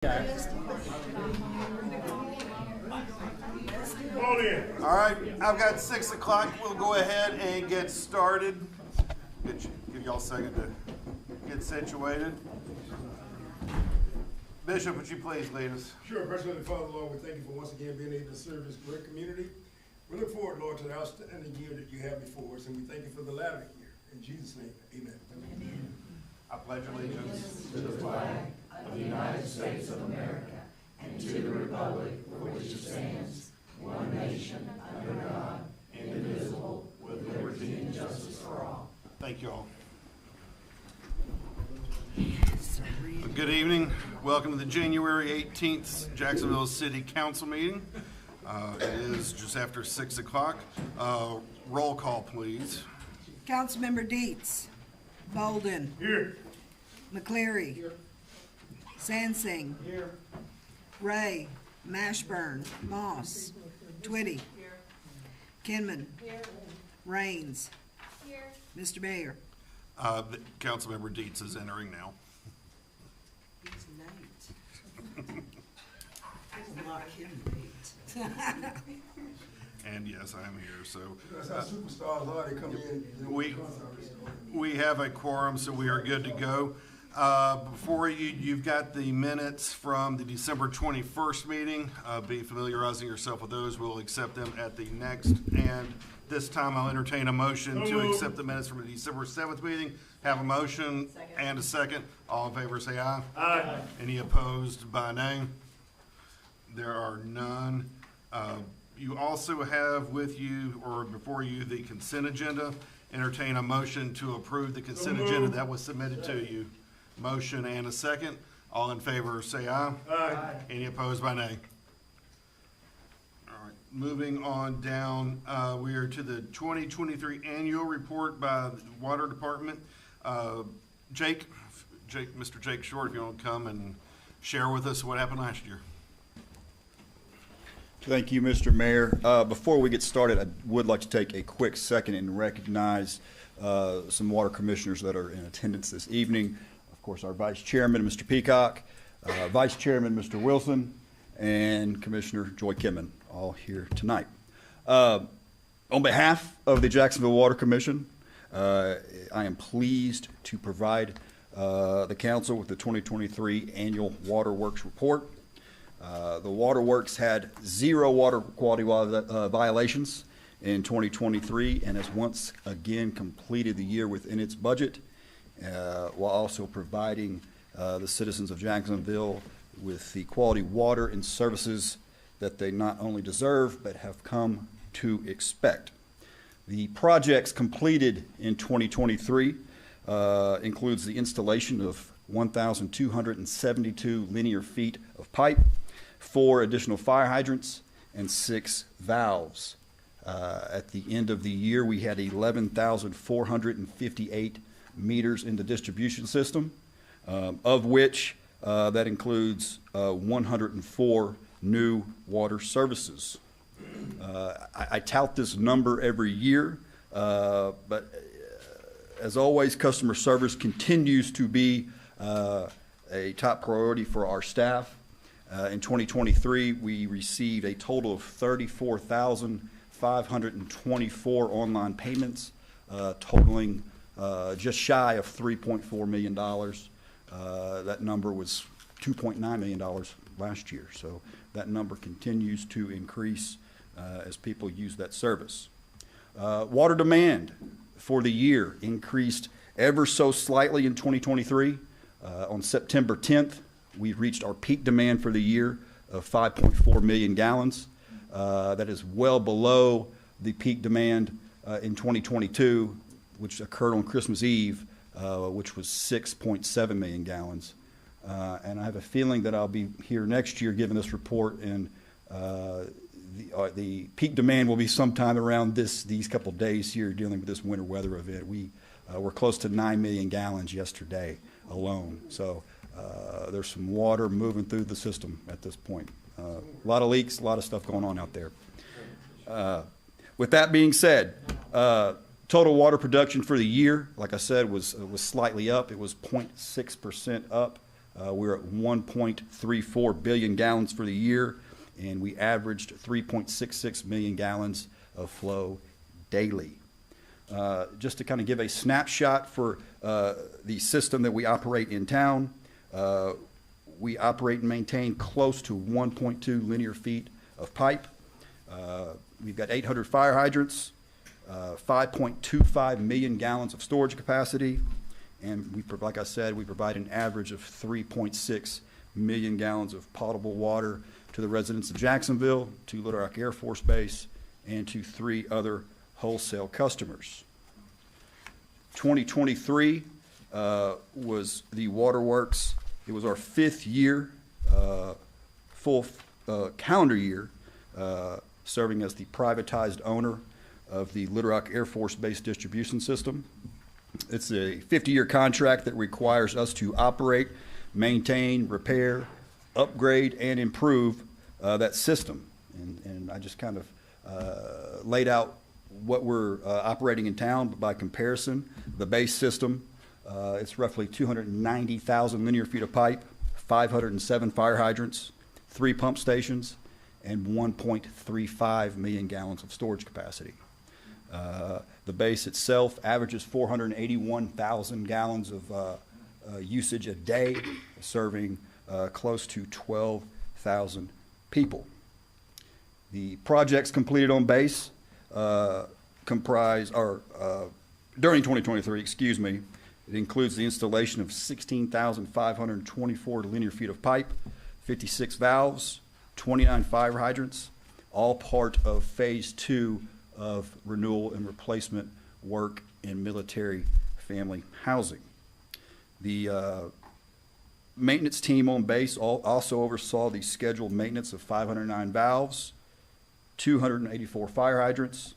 All right, I've got 6 o'clock. We'll go ahead and get started. Give y'all a second to get situated. Bishop, would you please lead us? Sure. Personally, Father, Lord, we thank you for once again being able to serve this great community. We look forward, Lord, to the outstanding year that you have before us, and we thank you for the latter year. In Jesus' name, amen. Amen. I pledge allegiance to the flag of the United States of America and to the republic for which it stands, one nation, under God, indivisible, with liberty and justice for all. Thank you all. Good evening. Welcome to the January 18th Jacksonville City Council meeting. It is just after 6 o'clock. Roll call, please. Councilmember Dietz. Bolden. Here. McCleary. Here. Sansing. Here. Ray. Mashburn. Moss. Twitty. Here. Kinman. Here. Raines. Here. Mr. Mayor. Councilmember Dietz is entering now. He's late. Lock him late. And yes, I am here. So That's how superstars are. They come in. we have a quorum, so we are good to go. Before you've got the minutes from the December 21st meeting. Be familiarizing yourself with those. We'll accept them at the next. And this time I'll entertain a motion to accept the minutes from the December 7th meeting. Have a motion and a second. All in favor say aye. Aye. Any opposed by nay? There are none. You also have with you, or before you, the consent agenda. Entertain a motion to approve the consent agenda that was submitted to you. Motion and a second. All in favor say aye. Aye. Any opposed by nay? All right, moving on down, we are to the 2023 annual report by the Water Department. Mr. Jake Short, if you want to come and share with us what happened last year. Thank you, Mr. Mayor. Before we get started, I would like to take a quick second and recognize some water commissioners that are in attendance this evening. Of course, our Vice Chairman, Mr. Peacock, Vice Chairman, Mr. Wilson, and Commissioner Joy Kinman, all here tonight. On behalf of the Jacksonville Water Commission, I am pleased to provide the Council with the 2023 Annual Water Works Report. The Water Works had 0 water quality violations in 2023 and has once again completed the year within its budget, while also providing the citizens of Jacksonville with the quality water and services that they not only deserve but have come to expect. The projects completed in 2023 includes the installation of 1,272 linear feet of pipe, 4 additional fire hydrants, and 6 valves. At the end of the year, we had 11,458 meters in the distribution system, of which that includes 104 new water services. I tout this number every year, but as always, customer service continues to be a top priority for our staff. In 2023, we received a total of 34,524 online payments, totaling just shy of $3.4 million. That number was $2.9 million last year. So that number continues to increase as people use that service. Water demand for the year increased ever so slightly in 2023. On September 10th, we reached our peak demand for the year of 5.4 million gallons. That is well below the peak demand in 2022, which occurred on Christmas Eve, which was 6.7 million gallons. And I have a feeling that I'll be here next year giving this report, and the peak demand will be sometime around these couple days here dealing with this winter weather event. We're close to 9 million gallons yesterday alone. So there's some water moving through the system at this point. A lot of leaks, a lot of stuff going on out there. With that being said, total water production for the year, like I said, was slightly up. It was 0.6% up We're at 1.34 billion gallons for the year, and we averaged 3.66 million gallons of flow daily. Just to kind of give a snapshot for the system that we operate in town, we operate and maintain close to 1.2 linear feet of pipe. We've got 800 fire hydrants, 5.25 million gallons of storage capacity, and like I said, we provide an average of 3.6 million gallons of potable water to the residents of Jacksonville, to Little Rock Air Force Base, and to 3 other wholesale customers. 2023 was the waterworks. It was our 5th year, full calendar year, serving as the privatized owner of the Little Rock Air Force Base distribution system. It's a 50-year contract that requires us to operate, maintain, repair, upgrade, and improve that system. And I just kind of laid out what we're operating in town, but by comparison, the base system, it's roughly 290,000 linear feet of pipe, 507 fire hydrants, 3 pump stations, and 1.35 million gallons of storage capacity. The base itself averages 481,000 gallons of usage a day, serving close to 12,000 people. The projects completed on base during 2023, it includes the installation of 16,524 linear feet of pipe, 56 valves, 29 fire hydrants, all part of phase 2 of renewal and replacement work in military family housing. The maintenance team on base also oversaw the scheduled maintenance of 509 valves, 284 fire hydrants,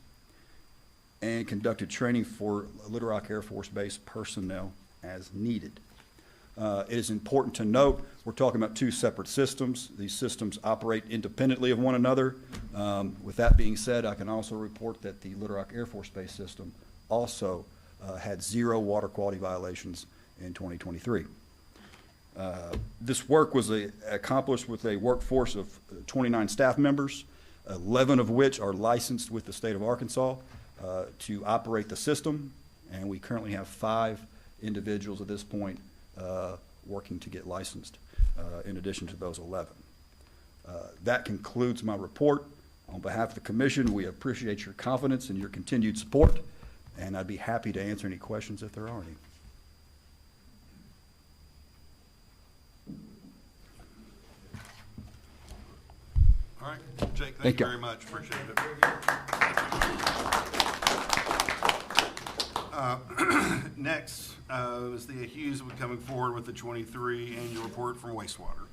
and conducted training for Little Rock Air Force Base personnel as needed. It is important to note we're talking about 2 separate systems. These systems operate independently of one another. With that being said, I can also report that the Little Rock Air Force Base system also had 0 water quality violations in 2023. This work was accomplished with a workforce of 29 staff members, 11 of which are licensed with the state of Arkansas to operate the system, and we currently have 5 individuals at this point working to get licensed in addition to those 11. That concludes my report. On behalf of the commission, we appreciate your confidence and your continued support, and I'd be happy to answer any questions if there are any. All right, Jake, thank you very much. Appreciate it. Next is Thea Hughes will be coming forward with the 23 annual report from wastewater.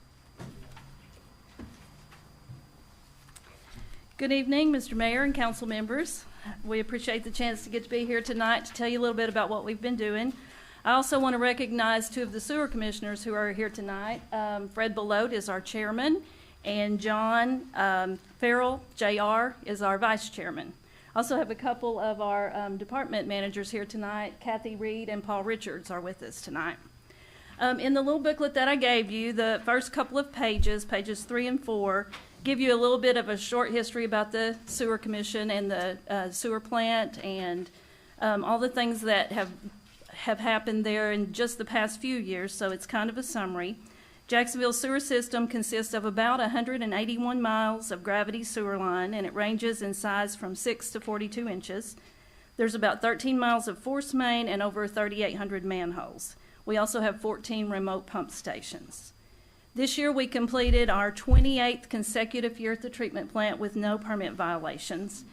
Good evening, Mr. Mayor and council members. We appreciate the chance to get to be here tonight to tell you a little bit about what we've been doing. I also want to recognize 2 of the sewer commissioners who are here tonight. Fred Belote is our chairman, and John Farrell, Jr., is our vice chairman. Also have a couple of our department managers here tonight. Kathy Reed and Paul Richards are with us tonight. In the little booklet that I gave you, the first couple of pages, pages 3 and 4, give you a little bit of a short history about the sewer commission and the sewer plant and all the things that have happened there in just the past few years, so it's kind of a summary. Jacksonville's sewer system consists of about 181 miles of gravity sewer line, and it ranges in size from 6 to 42 inches. There's about 13 miles of force main and over 3,800 manholes. We also have 14 remote pump stations. This year we completed our 28th consecutive year at the treatment plant with no permit violations.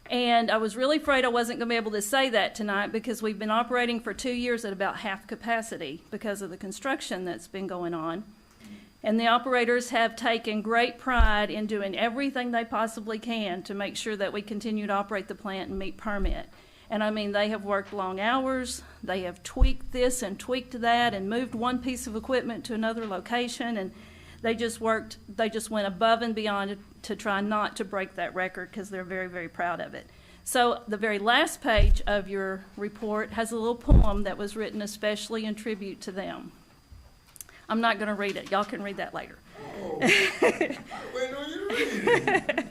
And I was really afraid I wasn't going to be able to say that tonight because we've been operating for 2 years at about half capacity because of the construction that's been going on. And the operators have taken great pride in doing everything they possibly can to make sure that we continue to operate the plant and meet permit. And I mean, they have worked long hours, they have tweaked this and tweaked that and moved one piece of equipment to another location, and they just went above and beyond to try not to break that record because they're very, very proud of it. So the very last page of your report has a little poem that was written especially in tribute to them. I'm not going to read it. Y'all can read that later. Waiting on you to read it.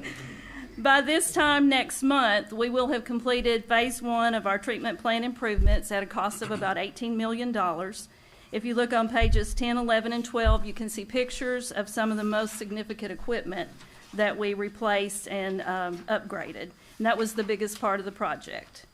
By this time next month, we will have completed phase 1 of our treatment plant improvements at a cost of about $18 million. If you look on pages 10, 11, and 12, you can see pictures of some of the most significant equipment that we replaced and upgraded. And that was the biggest part of the project.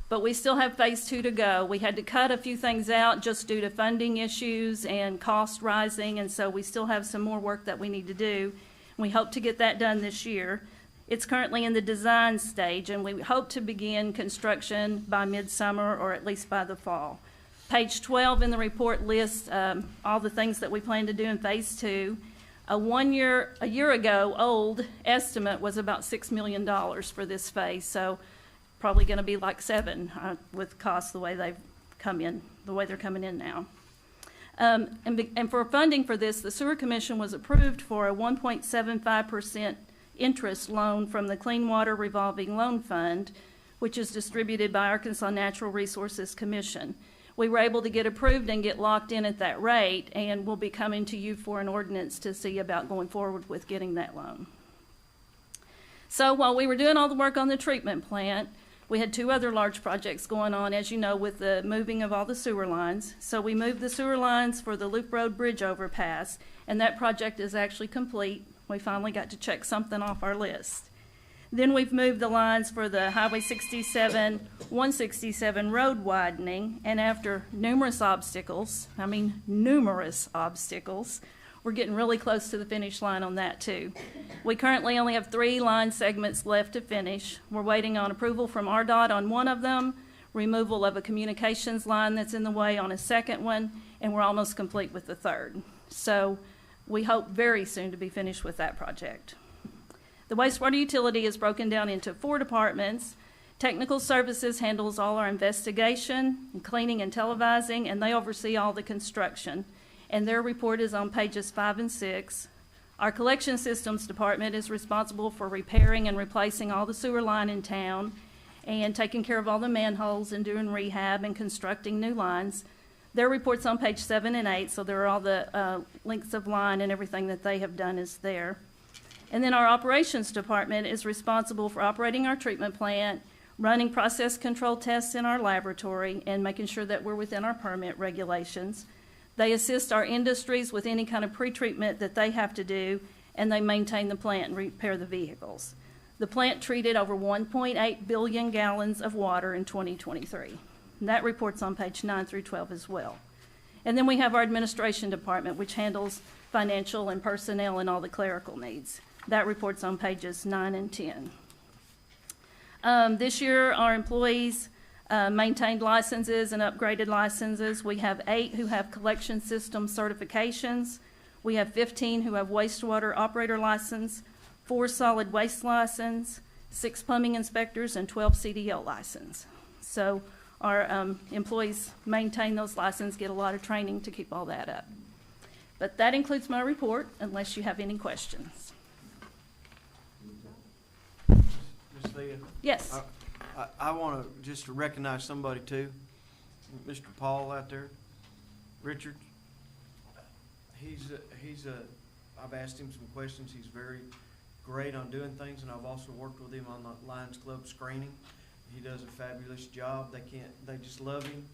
But we still have phase 2 to go. We had to cut a few things out just due to funding issues and cost rising, and so we still have some more work that we need to do. We hope to get that done this year. It's currently in the design stage, and we hope to begin construction by midsummer or at least by the fall. Page 12 in the report lists all the things that we plan to do in phase 2. A year ago old estimate was about $6 million for this phase, so probably going to be like $7 million with costs the way they've come in, the way they're coming in now. And for funding for this, the Sewer Commission was approved for a 1.75% interest loan from the Clean Water Revolving Loan Fund, which is distributed by Arkansas Natural Resources Commission. We were able to get approved and get locked in at that rate, and we'll be coming to you for an ordinance to see about going forward with getting that loan. So while we were doing all the work on the treatment plant, we had 2 other large projects going on, as you know, with the moving of all the sewer lines. So we moved the sewer lines for the Loop Road Bridge overpass, and that project is actually complete. We finally got to check something off our list. Then we've moved the lines for the Highway 67, 167 road widening, and after numerous obstacles, we're getting really close to the finish line on that too. We currently only have 3 line segments left to finish. We're waiting on approval from RDOT on one of them, removal of a communications line that's in the way on a second one, and we're almost complete with the third. So we hope very soon to be finished with that project. The wastewater utility is broken down into 4 departments. Technical Services handles all our investigation, and cleaning and televising, and they oversee all the construction. And their report is on pages 5 and 6. Our Collection Systems department is responsible for repairing and replacing all the sewer line in town and taking care of all the manholes and doing rehab and constructing new lines. Their report's on page 7 and 8, so there are all the lengths of line and everything that they have done is there. And then our Operations department is responsible for operating our treatment plant, running process control tests in our laboratory, and making sure that we're within our permit regulations. They assist our industries with any kind of pretreatment that they have to do, and they maintain the plant and repair the vehicles. The plant treated over 1.8 billion gallons of water in 2023. And that report's on page 9 through 12 as well. And then we have our Administration department, which handles financial and personnel and all the clerical needs. That report's on pages 9 and 10. This year, our employees maintained licenses and upgraded licenses. We have 8 who have collection system certifications. We have 15 who have wastewater operator license, 4 solid waste license, 6 plumbing inspectors, and 12 CDL license. So our employees maintain those licenses, get a lot of training to keep all that up. But that includes my report, unless you have any questions. Ms. Thea, Yes. I want to just recognize somebody too. Mr. Paul out there, Richard. I've asked him some questions. He's very great on doing things, and I've also worked with him on the Lions Club screening. He does a fabulous job. They just love him,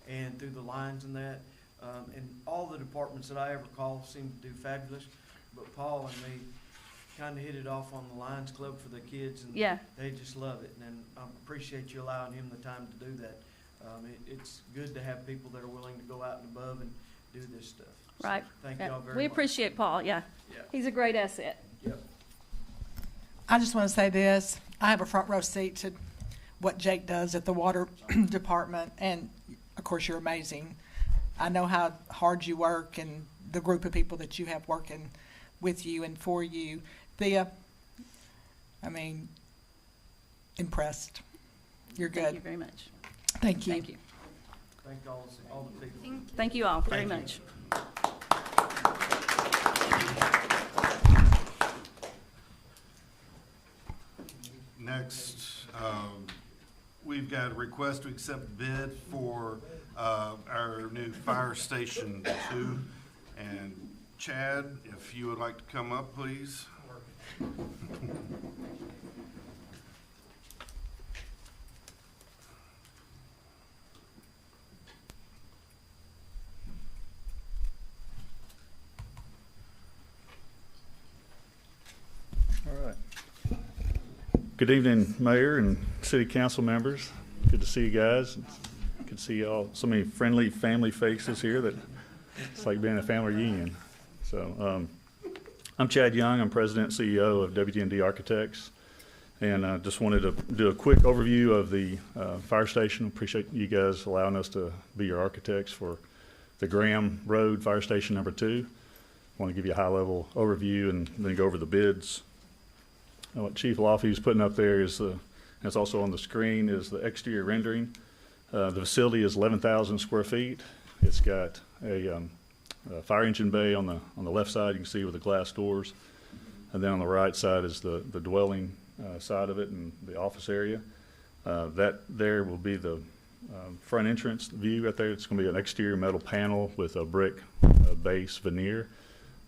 and through the Lions and that, and all the departments that I ever call seem to do fabulous. But Paul and me kind of hit it off on the Lions Club for the kids, and Yeah. they just love it. And I appreciate you allowing him the time to do that. It's good to have people that are willing to go out and above and do this stuff. So Right. thank Yeah. y'all very We much. appreciate Paul, yeah. Yeah. He's a great asset. Yep. I just want to say this. I have a front row seat to what Jake does at the water department, and of course you're amazing. I know how hard you work and the group of people that you have working with you and for you. Thea, impressed. You're good. Thank you very much. Thank you. Thank you. Thank all the people. Thank you all very Thank much. Next, we've got a request to accept bid for our new Fire Station 2. And Chad, if you would like to come up, please. All right. Good evening, Mayor and City Council members. Good to see you guys. Good to see all so many friendly family faces here that it's like being a family reunion. So I'm Chad Young. I'm President and CEO of WD&D Architects, and just wanted to do a quick overview of the fire station. Appreciate you guys allowing us to be your architects for the Graham Road Fire Station number 2. I want to give you a high-level overview and then go over the bids. And what Chief Laffey is putting up there is and it's also on the screen, is the exterior rendering. The facility is 11,000 square feet. It's got a fire engine bay on the left side, you can see with the glass doors. And then on the right side is the dwelling side of it and the office area. That there will be the front entrance view right there. It's going to be an exterior metal panel with a brick base veneer.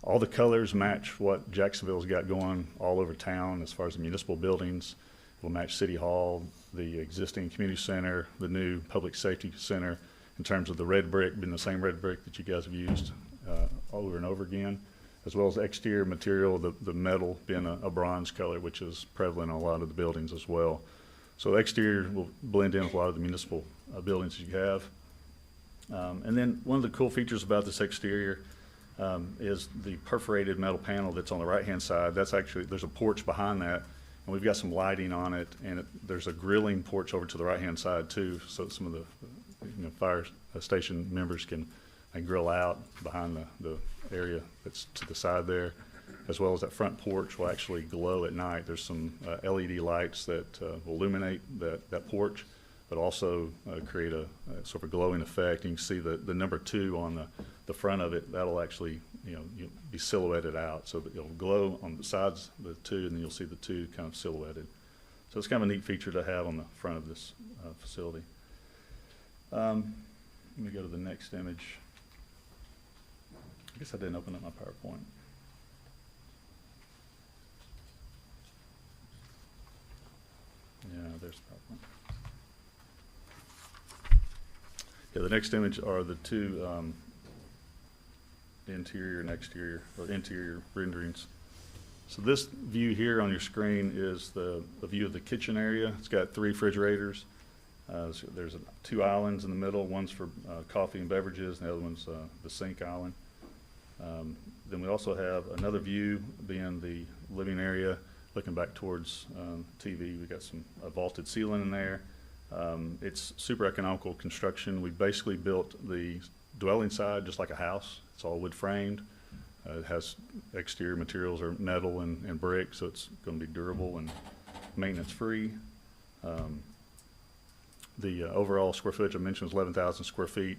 All the colors match what Jacksonville's got going all over town as far as the municipal buildings. It will match City Hall, the existing community center, the new public safety center, in terms of the red brick being the same red brick that you guys have used over and over again, as well as the exterior material, the metal being a bronze color, which is prevalent in a lot of the buildings as well. So the exterior will blend in with a lot of the municipal buildings that you have. And then one of the cool features about this exterior is the perforated metal panel that's on the right-hand side. That's actually, there's a porch behind that, and we've got some lighting on it, and there's a grilling porch over to the right-hand side too, so some of the fire station members can grill out behind the area that's to the side there, as well as that front porch will actually glow at night. There's some LED lights that will illuminate that porch, but also create a sort of glowing effect. You can see the number 2 on the front of it. That'll actually you'll be silhouetted out, so that it'll glow on the sides of the 2, and then you'll see the 2 kind of silhouetted. So it's kind of a neat feature to have on the front of this facility. Let me go to the next image. I guess I didn't open up my PowerPoint. Yeah, there's the PowerPoint. Yeah, the next image are the 2 interior and exterior, or interior renderings. So this view here on your screen is the view of the kitchen area. It's got 3 refrigerators. So there's 2 islands in the middle. One's for coffee and beverages, and the other one's the sink island. Then we also have another view being the living area, looking back towards TV. We've got a vaulted ceiling in there. It's super economical construction. We basically built the dwelling side just like a house. It's all wood framed. It has exterior materials are metal and brick, so it's going to be durable and maintenance free. The overall square footage I mentioned was 11,000 square feet.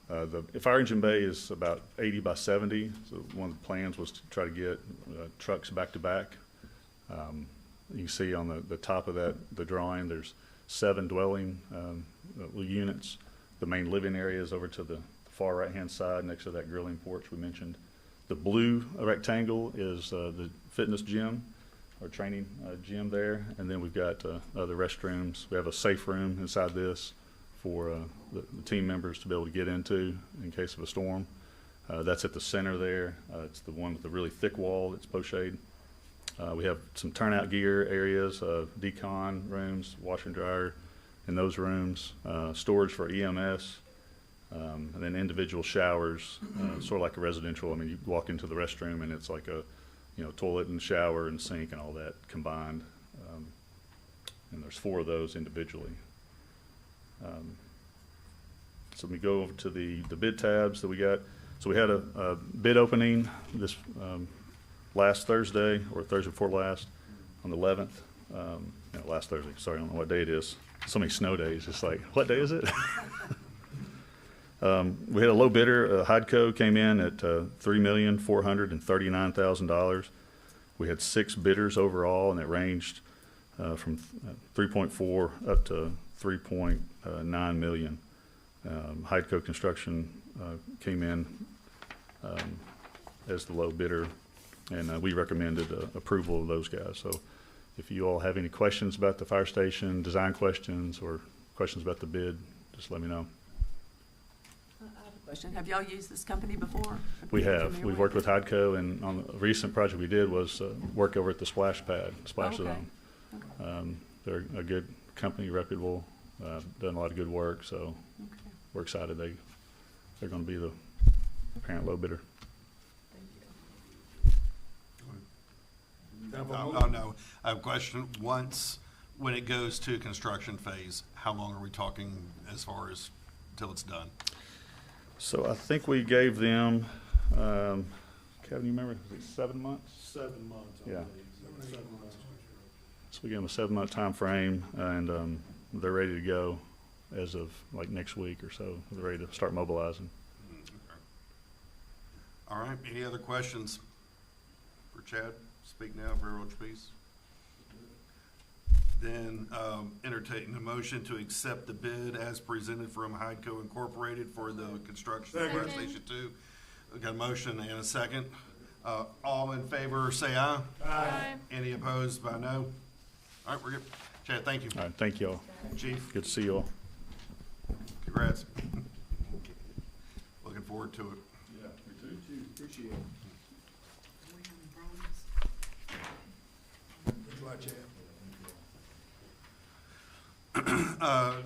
The fire engine bay is about 80 by 70. So one of the plans was to try to get trucks back to back. You can see on the top of the drawing, there's 7 dwelling units. The main living area is over to the far right-hand side next to that grilling porch we mentioned. The blue rectangle is the fitness gym or training gym there, and then we've got other restrooms. We have a safe room inside this for the team members to be able to get into in case of a storm. That's at the center there. It's the one with the really thick wall that's post-shade. We have some turnout gear areas, decon rooms, washer and dryer in those rooms, storage for EMS, and then individual showers, sort of like a residential. I mean, you walk into the restroom and it's like a toilet and shower and sink and all that combined. And there's 4 of those individually. So we go over to the bid tabs that we got. So we had a bid opening this last Thursday, or Thursday before last, on the 11th. Last Thursday, sorry, I don't know what day it is. So many snow days, it's like, what day is it? We had a low bidder, Hydco came in at $3,439,000. We had 6 bidders overall, and it ranged from 3.4 up to 3.9 million. Hydco Construction came in as the low bidder, and we recommended approval of those guys. So if you all have any questions about the fire station, design questions, or questions about the bid, just let me know. I have a question. Have y'all used this company before? We have. Familiar We've worked with Hydco, and on a recent project we did was work over at the splash pad, Splash Okay. Zone. Okay. They're a good company, reputable, done a lot of good work, so Okay. we're excited they're going to be the apparent low bidder. Thank you. Oh, no, I have a question. Once, when it goes to construction phase, how long are we talking as far as till it's done? So I think we gave them, Kevin, you remember, was it 7 months? 7 months. Yeah. 7 months. So we gave them a 7-month time frame, and they're ready to go as of like next week or so. They're ready to start mobilizing. All right, any other questions for Chad? Speak now, very much, please. Then entertain a motion to accept the bid as presented from Hydco Incorporated for the construction of Fire Station 2. We got a motion and a second. All in favor, say aye. Aye. Any opposed by no? All right, we're good. Chad, thank you. All right, thank y'all. Chief, Good to see you all. congrats. Looking forward to it. Yeah, me too. Appreciate it. We having problems? Thanks a lot, Chad.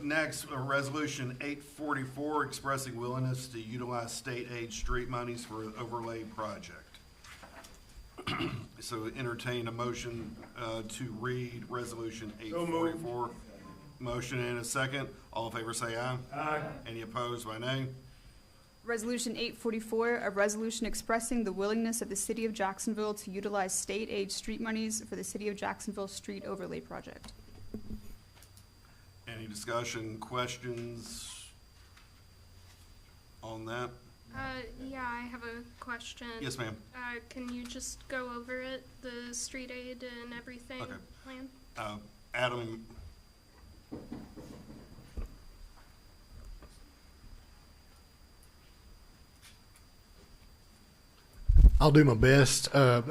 Next, Resolution 844, expressing willingness to utilize state aid street monies for an overlay project. So entertain a motion to read Resolution 844. Motion and a second. All in favor say aye. Aye. Any opposed by nay? Resolution 844, a resolution expressing the willingness of the City of Jacksonville to utilize state aid street monies for the City of Jacksonville Street Overlay Project. Any discussion, questions on that? Yeah, I have a question. Yes, ma'am. Can you just go over it, the street aid and everything Okay. plan? Adam, I'll do my best. I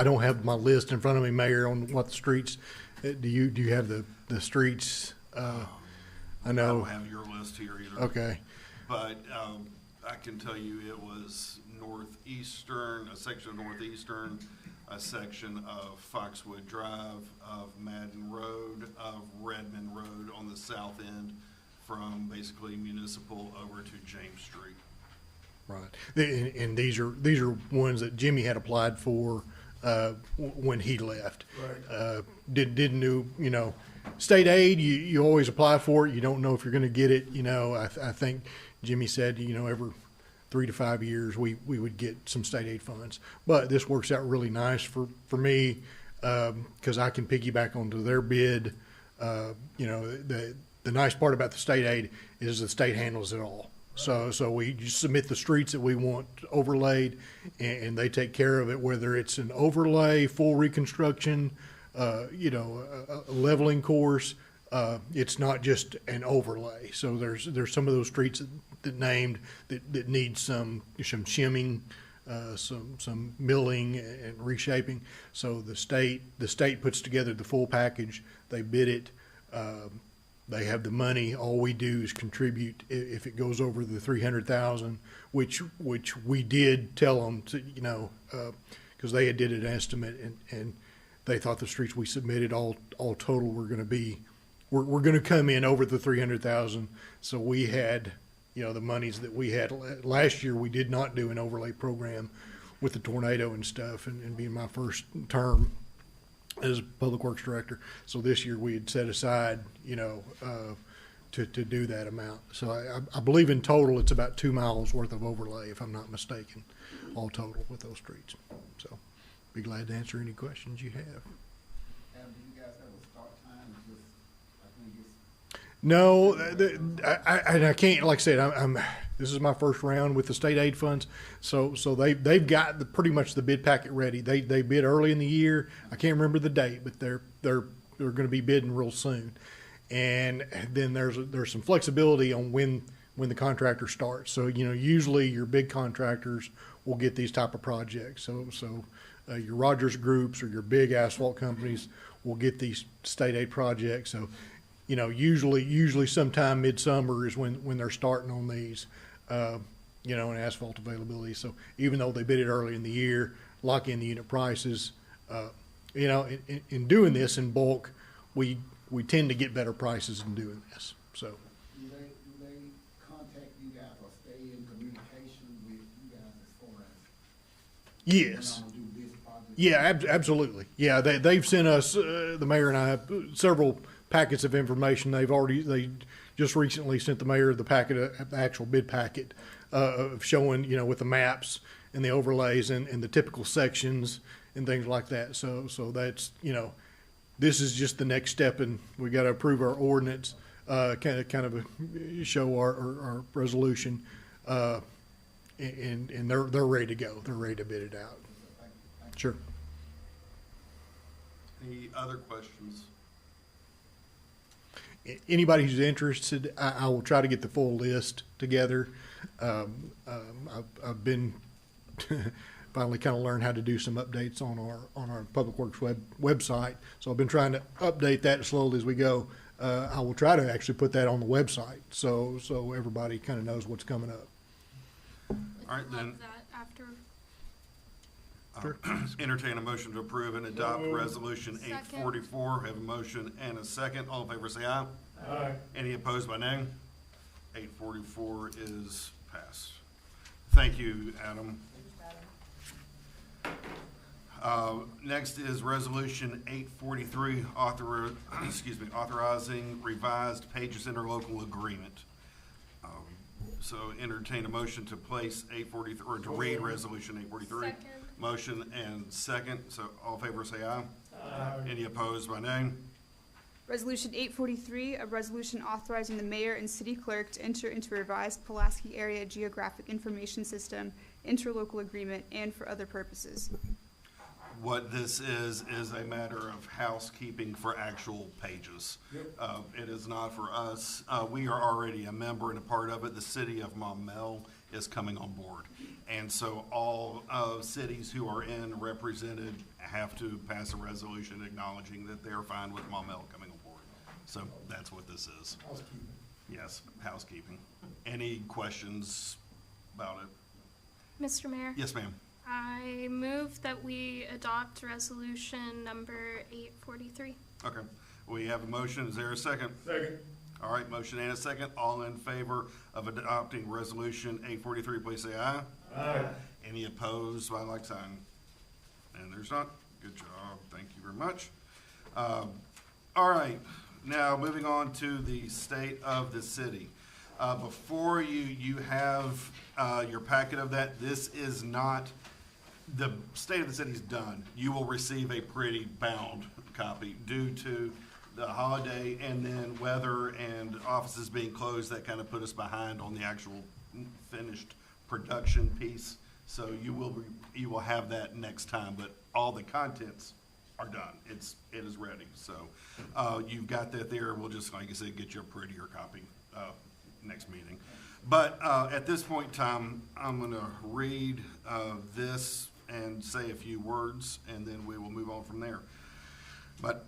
don't have my list in front of me, Mayor, on what the streets. Do you have the streets? I I know. don't have your list here either. Okay. But I can tell you it was northeastern, a section of northeastern, a section of Foxwood Drive, of Madden Road, of Redmond Road on the south end, from basically Municipal over to James Street. Right. And these are ones that Jimmy had applied for when he left. Right. Didn't know, state aid, you always apply for it. You don't know if you're going to get it. I think Jimmy said, every 3 to 5 years we would get some state aid funds. But this works out really nice for me because I can piggyback onto their bid. The nice part about the state aid is the state handles it all. So we just submit the streets that we want overlaid, and they take care of it, whether it's an overlay, full reconstruction, a leveling course. It's not just an overlay. So there's some of those streets that named that need some shimming, some milling and reshaping. So the state puts together the full package. They bid it. They have the money. All we do is contribute if it goes over the 300,000, which we did tell them to, because they had did an estimate and they thought the streets we submitted all total were going to be, we're going to come in over the 300,000. So we had, the monies that we had last year. We did not do an overlay program with the tornado and stuff, and being my first term as Public Works Director. So this year we had set aside, to do that amount. So I believe in total it's about 2 miles worth of overlay, if I'm not mistaken, all total with those streets. So be glad to answer any questions you have. Adam, do you guys have a start time? Is this, I think it's No, I can't, like I said, this is my first round with the state aid funds. So they've got pretty much the bid packet ready. They bid early in the year. I can't remember the date, but they're going to be bidding real soon. And then there's some flexibility on when the contractor starts. So, usually your big contractors will get these type of projects. So your Rogers groups or your big asphalt companies will get these state aid projects. So, you know, usually sometime midsummer is when they're starting on these, you know, and asphalt availability. So even though they bid it early in the year, lock in the unit prices, you know, in doing this in bulk, we tend to get better prices in doing this. So. Do they contact you guys or stay in communication with you guys as far as? Yes. when I'm gonna do this project? Yeah, absolutely. Yeah, they've sent us, the mayor and I, several packets of information. They just recently sent the mayor the packet, the actual bid packet, of showing, you know, with the maps and the overlays and the typical sections and things like that. So that's, you know, this is just the next step, and we got to approve our ordinance, kind of show our resolution, and they're ready to go. They're ready to bid it out. Sure. Any other questions? Anybody who's interested, I will try to get the full list together. I've been finally kind of learned how to do some updates on our Public Works website. So I've been trying to update that as slowly as we go. I will try to actually put that on the website so everybody kind of knows what's coming up. All right, then. Love that after. Sure. Entertain a motion to approve and adopt resolution Second. 844. Have a motion and a second. All in favor say aye. Aye. Any opposed by nay? 844 is passed. Thank you, Adam. Next is resolution 843, authorizing revised Pages interlocal agreement. So entertain a motion to place 843, or to read resolution 843. Second. Motion and second. So all in favor say aye. Aye. Any opposed by nay? Resolution 843, a resolution authorizing the mayor and city clerk to enter into a revised Pulaski Area Geographic Information System interlocal agreement and for other purposes. What this is a matter of housekeeping for actual pages. It is not for us. We are already a member and a part of it. The city of Maumelle is coming on board. And so all cities who are represented have to pass a resolution acknowledging that they're fine with Maumelle coming on board. So that's what this is. Housekeeping. Yes, housekeeping. Any questions about it? Mr. Mayor? Yes, ma'am. I move that we adopt resolution number 843. Okay. We have a motion. Is there a second? Second. All right, motion and a second. All in favor of adopting resolution 843, please say aye. Aye. Any opposed by like sign? And there's not. Good job. Thank you very much. All right, now moving on to the state of the city. Before you have your packet of that. This is not, the state of the city's done. You will receive a pretty bound copy due to the holiday and then weather and offices being closed. That kind of put us behind on the actual finished production piece. So you will have that next time, but all the contents are done. It is ready. So you've got that there. We'll just, like I said, get you a prettier copy next meeting. But at this point in time, I'm going to read this and say a few words, and then we will move on from there. But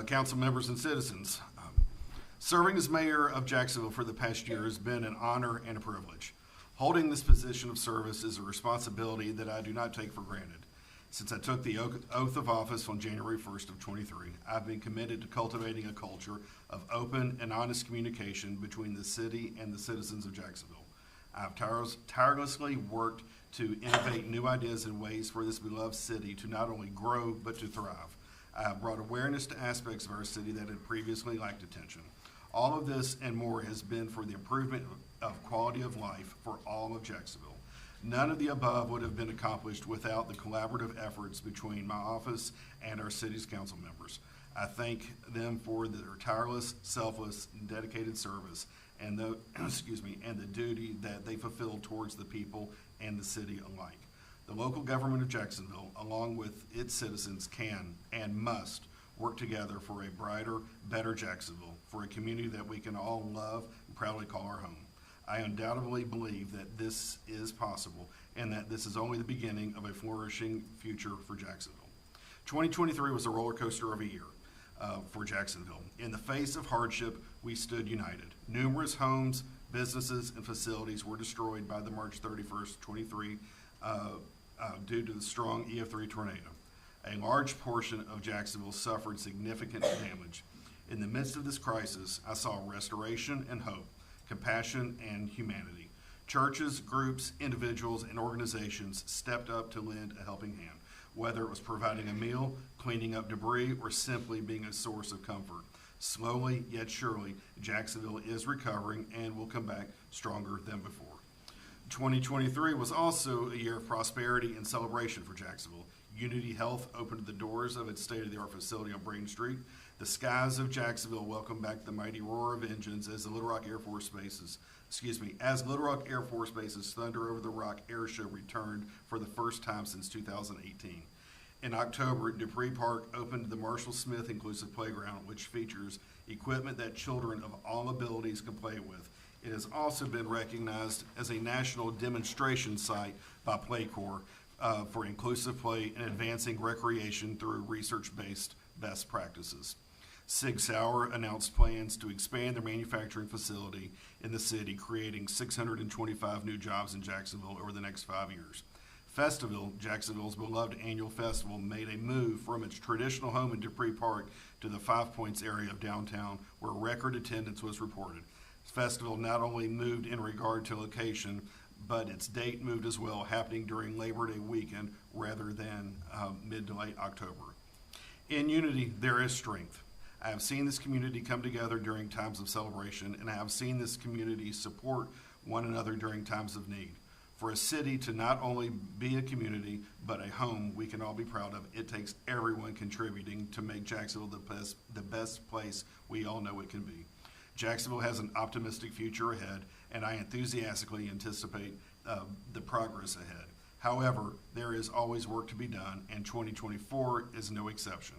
council members and citizens, serving as mayor of Jacksonville for the past year has been an honor and a privilege. Holding this position of service is a responsibility that I do not take for granted. Since I took the oath of office on January 1st of 23, I've been committed to cultivating a culture of open and honest communication between the city and the citizens of Jacksonville. I've tirelessly worked to innovate new ideas and ways for this beloved city to not only grow, but to thrive. I have brought awareness to aspects of our city that had previously lacked attention. All of this and more has been for the improvement of quality of life for all of Jacksonville. None of the above would have been accomplished without the collaborative efforts between my office and our city's council members. I thank them for their tireless, selfless, and dedicated service and the duty that they fulfill towards the people and the city alike. The local government of Jacksonville, along with its citizens, can and must work together for a brighter, better Jacksonville, for a community that we can all love and proudly call our home. I undoubtedly believe that this is possible and that this is only the beginning of a flourishing future for Jacksonville. 2023 was a roller coaster of a year for Jacksonville. In the face of hardship, we stood united. Numerous homes, businesses, and facilities were destroyed by the March 31st, 23 due to the strong EF3 tornado. A large portion of Jacksonville suffered significant damage. In the midst of this crisis, I saw restoration and hope, compassion and humanity. Churches, groups, individuals, and organizations stepped up to lend a helping hand, whether it was providing a meal, cleaning up debris, or simply being a source of comfort. Slowly yet surely, Jacksonville is recovering and will come back stronger than before. 2023 was also a year of prosperity and celebration for Jacksonville. Unity Health opened the doors of its state-of-the-art facility on Braden Street. The skies of Jacksonville welcomed back the mighty roar of engines as Little Rock Air Force Base's Thunder Over the Rock Air Show returned for the first time since 2018. In October, Dupree Park opened the Marshall Smith Inclusive Playground, which features equipment that children of all abilities can play with. It has also been recognized as a national demonstration site by PlayCorps for inclusive play and advancing recreation through research-based best practices. Sig Sauer announced plans to expand their manufacturing facility in the city, creating 625 new jobs in Jacksonville over the next 5 years. Festival, Jacksonville's beloved annual festival, made a move from its traditional home in Dupree Park to the Five Points area of downtown, where record attendance was reported. Festival not only moved in regard to location, but its date moved as well, happening during Labor Day weekend rather than mid to late October. In unity, there is strength. I have seen this community come together during times of celebration, and I have seen this community support one another during times of need. For a city to not only be a community, but a home we can all be proud of, it takes everyone contributing to make Jacksonville the best place we all know it can be. Jacksonville has an optimistic future ahead, and I enthusiastically anticipate the progress ahead. However, there is always work to be done, and 2024 is no exception.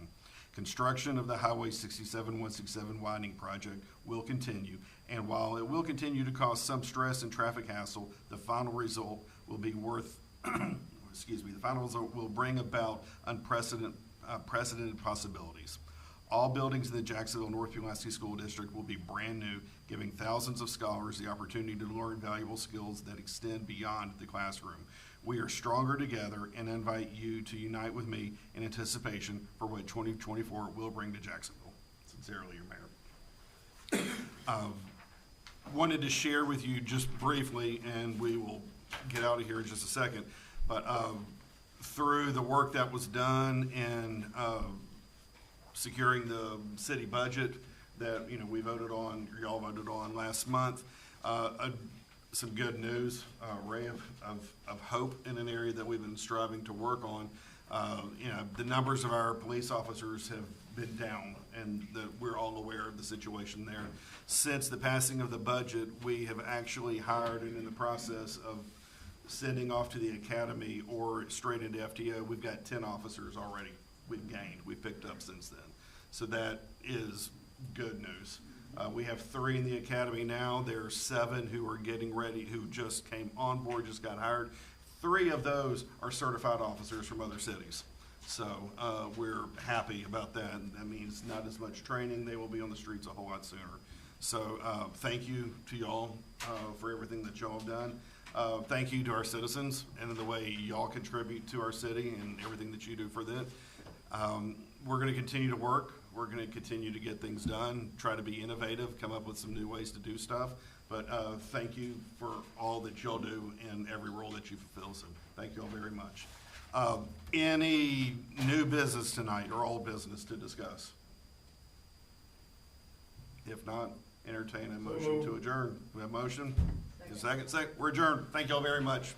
Construction of the Highway 67-167 widening project will continue, and while it will continue to cause some stress and traffic hassle, the final result will be worth, the final result will bring about unprecedented possibilities. All buildings in the Jacksonville North Pulaski School District will be brand new, giving thousands of scholars the opportunity to learn valuable skills that extend beyond the classroom. We are stronger together and invite you to unite with me in anticipation for what 2024 will bring to Jacksonville. Sincerely, your mayor. Wanted to share with you just briefly, and we will get out of here in just a second, but through the work that was done in securing the city budget that we voted on, or y'all voted on last month, some good news, ray of hope in an area that we've been striving to work on. The numbers of our police officers have been down, and we're all aware of the situation there. Since the passing of the budget, we have actually hired, and in the process of sending off to the academy or straight into FTO, we've got 10 officers already we've picked up since then. So that is good news. We have 3 in the academy now. There are 7 who are getting ready, who just came on board, just got hired. 3 of those are certified officers from other cities. So we're happy about that. That means not as much training. They will be on the streets a whole lot sooner. So thank you to y'all for everything that y'all have done. Thank you to our citizens and the way y'all contribute to our city and everything that you do for them. We're going to continue to work. We're going to continue to get things done, try to be innovative, come up with some new ways to do stuff. But thank you for all that y'all do in every role that you fulfill. So thank you all very much. Any new business tonight or old business to discuss? If not, entertain a motion to adjourn. We have a motion. Second. We're adjourned. Thank y'all very much.